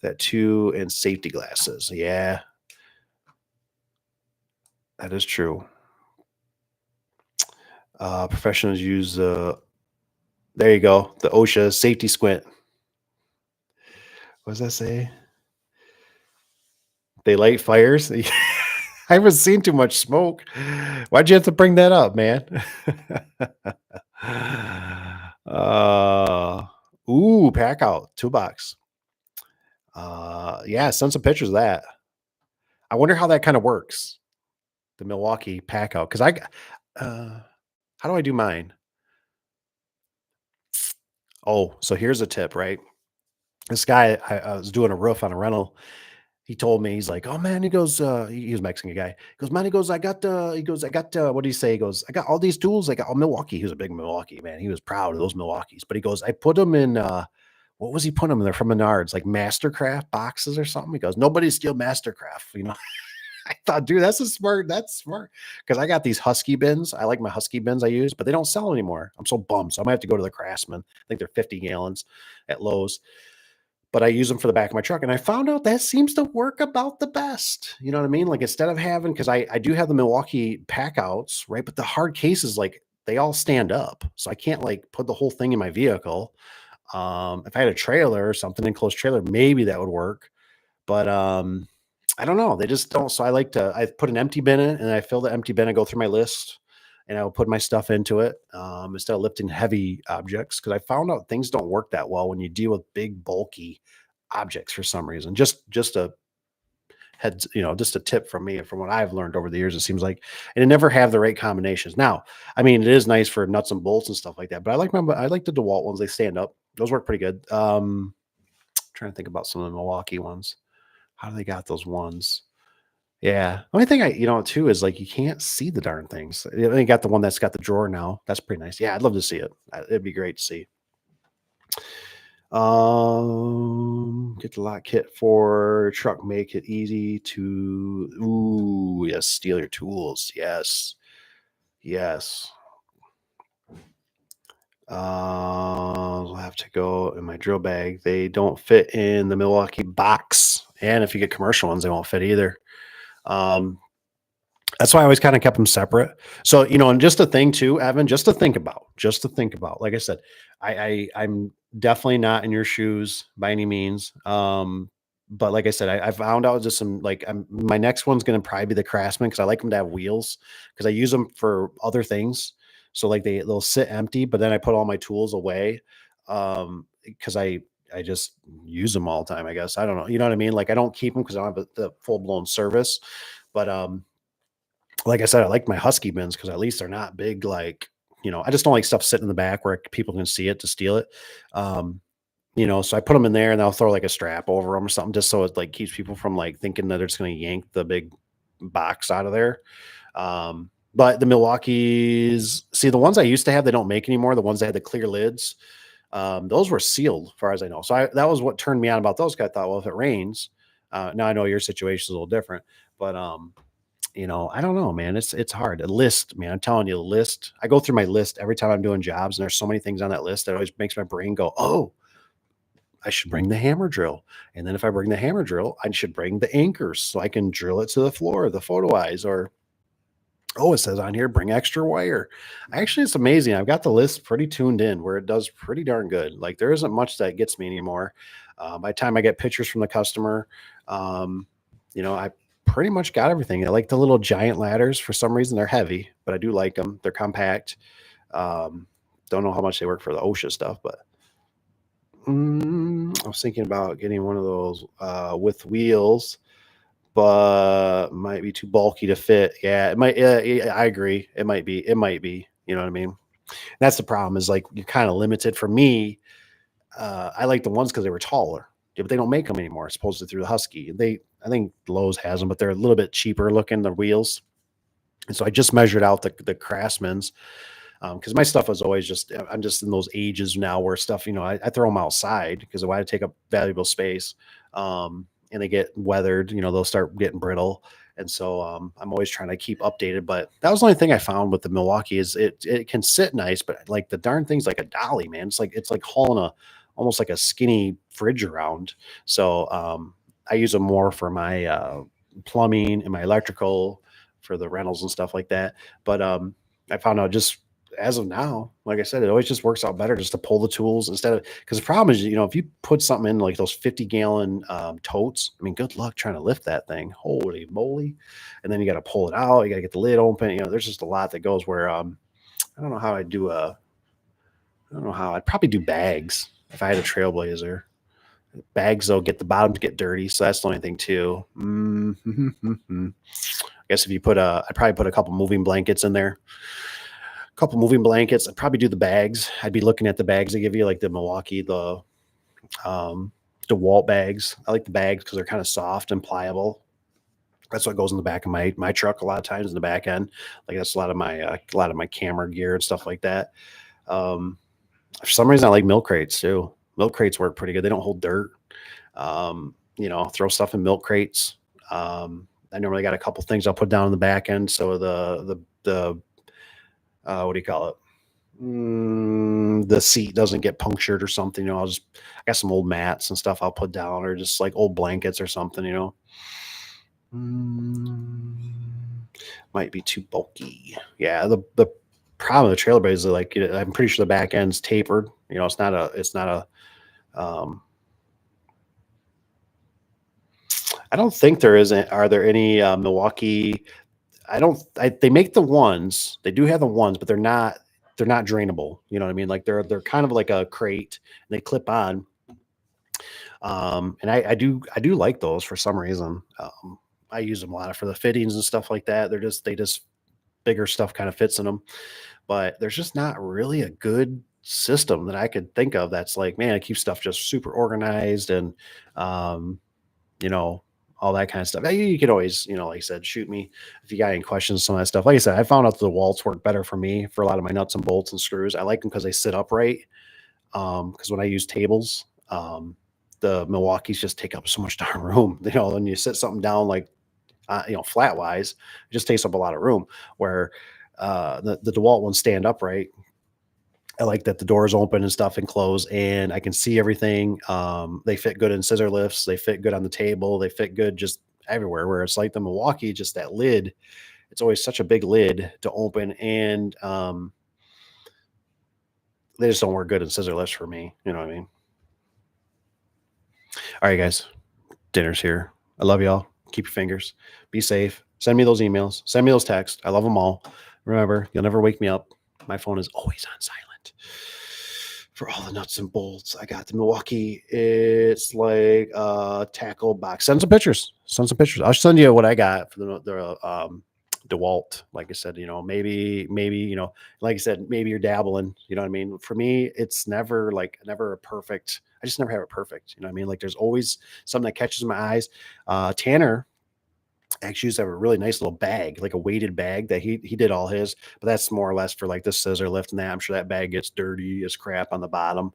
that too. And safety glasses. Yeah, that is true. Professionals use there you go, the OSHA safety squint. What does that say? They light fires. I haven't seen too much smoke. Why'd you have to bring that up, man? uh, pack out 2 bucks. Yeah, send some pictures of that. I wonder how that kind of works. The Milwaukee pack out, because how do I do mine? Oh, so here's a tip, right? This guy, I was doing a roof on a rental. He told me, he's like, "Oh man," he goes, he was a Mexican guy. He goes, "Man," I got, what do you say? He goes, "I got all these tools. I got all Milwaukee." He was a big Milwaukee man. He was proud of those Milwaukees. But he goes, "I put them in, what was he putting them in? They're from Menards, like Mastercraft boxes or something." He goes, "Nobody steal Mastercraft, you know." I thought, dude, that's smart. Because I got these Husky bins. I like my Husky bins I use, but they don't sell anymore. I'm so bummed. So I might have to go to the Craftsman. I think they're 50 gallons at Lowe's, but I use them for the back of my truck. And I found out that seems to work about the best. You know what I mean? Like instead of having, because I do have the Milwaukee pack outs, right? But the hard cases, like they all stand up. So I can't like put the whole thing in my vehicle. If I had a trailer or something, enclosed trailer, maybe that would work. But I don't know. They just don't. So I put an empty bin in and I fill the empty bin. I go through my list and I will put my stuff into it instead of lifting heavy objects. Cause I found out things don't work that well when you deal with big, bulky objects for some reason. Just a heads, just a tip from me and from what I've learned over the years, it seems like, and it never have the right combinations. Now, I mean, it is nice for nuts and bolts and stuff like that, but I like the DeWalt ones. They stand up. Those work pretty good. Trying to think about some of the Milwaukee ones. How do they got those ones? Yeah. Only thing too is like you can't see the darn things. They got the one that's got the drawer now. That's pretty nice. Yeah, I'd love to see it. It'd be great to see. Get the lock kit for truck. Make it easy to. Ooh, yes. Steal your tools. Yes. Yes. I'll have to go in my drill bag. They don't fit in the Milwaukee box, and if you get commercial ones, they won't fit either. Um, That's why I always kind of kept them separate. So, and just a thing too, Evan, just to think about. Like I said, I'm definitely not in your shoes by any means. But like I said, I found out just some like my next one's going to probably be the Craftsman because I like them to have wheels because I use them for other things. So like they'll sit empty, but then I put all my tools away because I just use them all the time. I guess I don't know. You know what I mean? Like I don't keep them because I don't have the full blown service, but like I said, I like my Husky bins because at least they're not big. Like, I just don't like stuff sitting in the back where people can see it to steal it. Um, so I put them in there and I'll throw like a strap over them or something just so it like keeps people from like thinking that they're just going to yank the big box out of there. But the Milwaukee's, see, the ones I used to have, they don't make anymore. The ones that had the clear lids, those were sealed, as far as I know. So that was what turned me on about those. 'Cause I thought, well, if it rains, now I know your situation is a little different, but I don't know, man. It's hard. A list, man. I'm telling you, the list. I go through my list every time I'm doing jobs, and there's so many things on that list that always makes my brain go, "Oh, I should bring the hammer drill." And then if I bring the hammer drill, I should bring the anchors so I can drill it to the floor, the photo eyes, or oh, it says on here, bring extra wire. Actually, it's amazing. I've got the list pretty tuned in where it does pretty darn good. Like there isn't much that gets me anymore. By the time I get pictures from the customer, um, I pretty much got everything. I like the little giant ladders. For some reason, they're heavy, but I do like them. They're compact. Um, don't know how much they work for the OSHA stuff, but I was thinking about getting one of those with wheels but might be too bulky to fit. Yeah, it might. Yeah, I agree. It might be. It might be. You know what I mean? That's the problem. Is like you're kind of limited. For me, I like the ones because they were taller. Yeah, but they don't make them anymore. Supposedly through the Husky. I think Lowe's has them, but they're a little bit cheaper looking. The wheels. And so I just measured out the Craftsman's because my stuff was always just I'm just in those ages now where stuff I throw them outside because why to take up valuable space and they get weathered they'll start getting brittle and so I'm always trying to keep updated but that was the only thing I found with the Milwaukee is it can sit nice but like the darn thing's like a dolly, man. It's like hauling a almost like a skinny fridge around. So I use them more for my plumbing and my electrical for the rentals and stuff like that. But I found out just as of now, like I said, it always just works out better just to pull the tools instead of because the problem is, if you put something in like those 50-gallon totes, I mean, good luck trying to lift that thing. Holy moly. And then you got to pull it out. You got to get the lid open. There's just a lot that goes where I don't know how I don't know how I'd probably do bags if I had a Trailblazer. Bags, though, get the bottoms get dirty. So that's the only thing, too. I guess if you I'd probably put a couple moving blankets in there. Couple moving blankets. I'd probably do the bags. I'd be looking at the bags they give you, like the Milwaukee, um, DeWalt bags. I like the bags because they're kind of soft and pliable. That's what goes in the back of my truck a lot of times in the back end. Like that's a lot of my camera gear and stuff like that. Um, for some reason, I like milk crates too. Milk crates work pretty good. They don't hold dirt. Throw stuff in milk crates. I normally got a couple things I'll put down in the back end. So what do you call it? The seat doesn't get punctured or something. I got some old mats and stuff I'll put down, or just like old blankets or something. Mm, might be too bulky. Yeah, the problem with the trailer bed is that, like, I'm pretty sure the back end's tapered. It's not a. I don't think there is. Are there any Milwaukee? I don't. They make the ones. They do have the ones, but they're not. They're not drainable. You know what I mean? Like they're kind of like a crate. And they clip on. And I do like those for some reason. I use them a lot for the fittings and stuff like that. They just bigger stuff kind of fits in them, but there's just not really a good system that I could think of that's like, man, it keeps stuff just super organized and, um, you know, all that kind of stuff. You could always, like I said, shoot me if you got any questions, some of that stuff. Like I said, I found out the walls work better for me for a lot of my nuts and bolts and screws. I like them because they sit upright. Because when I use tables, the Milwaukee's just take up so much darn room. When you sit something down like flat wise, it just takes up a lot of room. Where the DeWalt ones stand upright. I like that the doors open and stuff and close, and I can see everything. They fit good in scissor lifts. They fit good on the table. They fit good just everywhere. Where it's like the Milwaukee, just that lid. It's always such a big lid to open, and they just don't work good in scissor lifts for me. You know what I mean? All right, guys. Dinner's here. I love y'all. Keep your fingers. Be safe. Send me those emails. Send me those texts. I love them all. Remember, you'll never wake me up. My phone is always on silent for all the nuts and bolts. I got the Milwaukee. It's like a tackle box. Send some pictures. Send some pictures. I'll send you what I got for the DeWalt. Like I said, maybe, like I said, maybe you're dabbling. You know what I mean? For me, it's never a perfect. I just never have it perfect. You know what I mean? Like there's always something that catches my eyes. Tanner actually used to have a really nice little bag, like a weighted bag that he did all his, but that's more or less for like the scissor lift and that. I'm sure that bag gets dirty as crap on the bottom.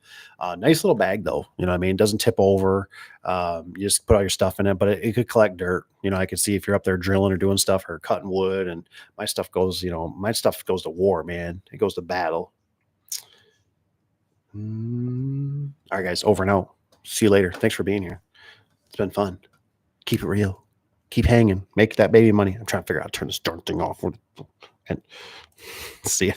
Nice little bag though, you know what I mean? It doesn't tip over. You just put all your stuff in it, but it could collect dirt. I could see if you're up there drilling or doing stuff or cutting wood, and my stuff goes to war, man. It goes to battle. All right, guys, over and out. See you later. Thanks for being here. It's been fun. Keep it real. Keep hanging. Make that baby money. I'm trying to figure out how to turn this darn thing off. And see ya.